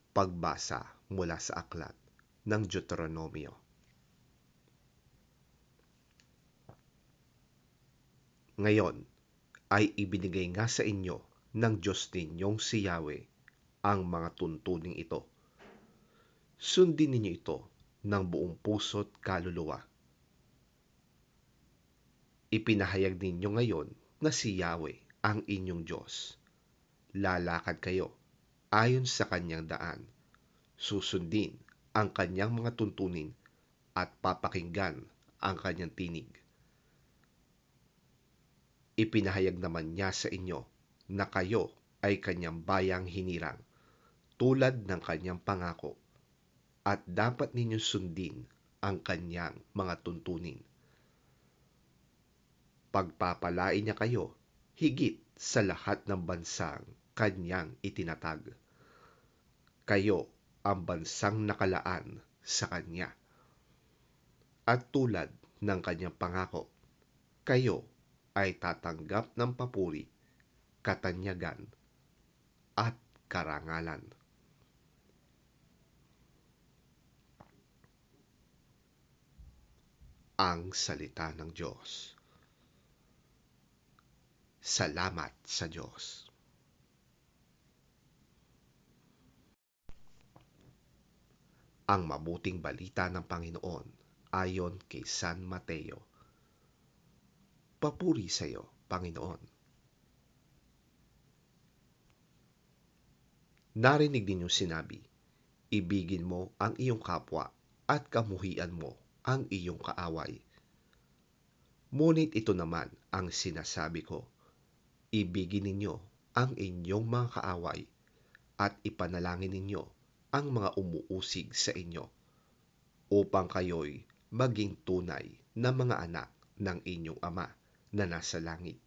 Pagbasa mula sa aklat ng Deuteronomio. Ngayon ay ibinigay nga sa inyo ng Diyos ninyong si Yahweh ang mga tuntuning ito. Sundin ninyo ito ng buong puso't kaluluwa. Ipinahayag ninyo ngayon na si Yahweh ang inyong Diyos. Lalakad kayo ayon sa kanyang daan. Susundin ang kanyang mga tuntunin at papakinggan ang kanyang tinig. Ipinahayag naman niya sa inyo na kayo ay kanyang bayang hinirang, tulad ng kanyang pangako, at dapat ninyong sundin ang kanyang mga tuntunin. Pagpapalain niya kayo higit sa lahat ng bansang kanyang itinatag. Kayo ang bansang nakalaan sa kanya. At tulad ng kanyang pangako, kayo ay tatanggap ng papuri, katanyagan, at karangalan. Ang salita ng Diyos. Salamat sa Diyos. Ang mabuting balita ng Panginoon ayon kay San Mateo. Papuri sa iyo, Panginoon. Narinig ninyong sinabi, ibigin mo ang iyong kapwa at kamuhian mo ang iyong kaaway. Ngunit ito naman ang sinasabi ko, ibigin ninyo ang inyong mga kaaway at ipanalangin ninyo ang mga umuusig sa inyo, upang kayo'y maging tunay na mga anak ng inyong Ama na nasa langit.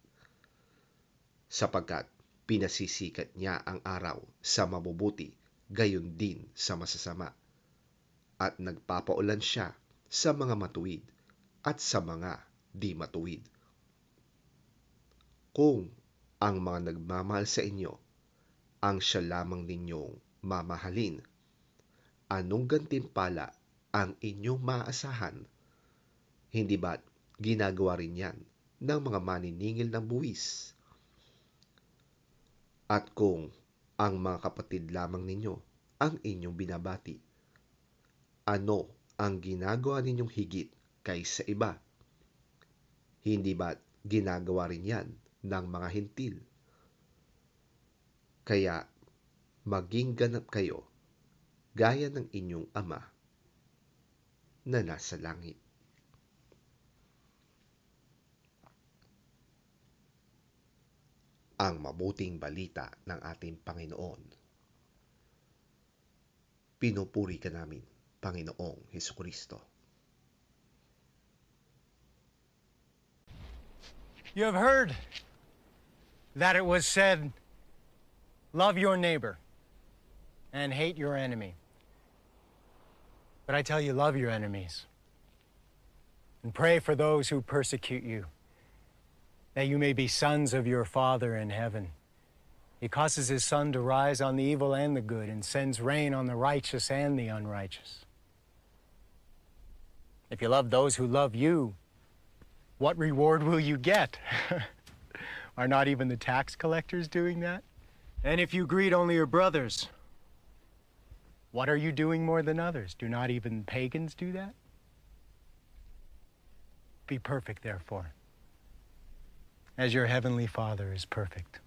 Sapagkat pinasisikat niya ang araw sa mabubuti, gayon din sa masasama, at nagpapaulan siya sa mga matuwid at sa mga di matuwid. Kung ang mga nagmamahal sa inyo ang siya lamang ninyong mamahalin, anong gantimpala ang inyong maaasahan? Hindi ba't ginagawa rin yan ng mga maniningil ng buwis? At kung ang mga kapatid lamang ninyo ang inyong binabati, ano ang ginagawa ninyong higit kaysa iba? Hindi ba't ginagawa rin yan ng mga hentil? Kaya maging ganap kayo gaya ng inyong Ama na nasa langit. Ang mabuting balita ng ating Panginoon. Pinupuri ka namin, Panginoong Hesukristo. You have heard that it was said, love your neighbor and hate your enemy. But I tell you, love your enemies and pray for those who persecute you, that you may be sons of your Father in heaven. He causes his sun to rise on the evil and the good, and sends rain on the righteous and the unrighteous. If you love those who love you, what reward will you get? Are not even the tax collectors doing that? And if you greet only your brothers, what are you doing more than others? Do not even pagans do that? Be perfect, therefore, as your heavenly Father is perfect.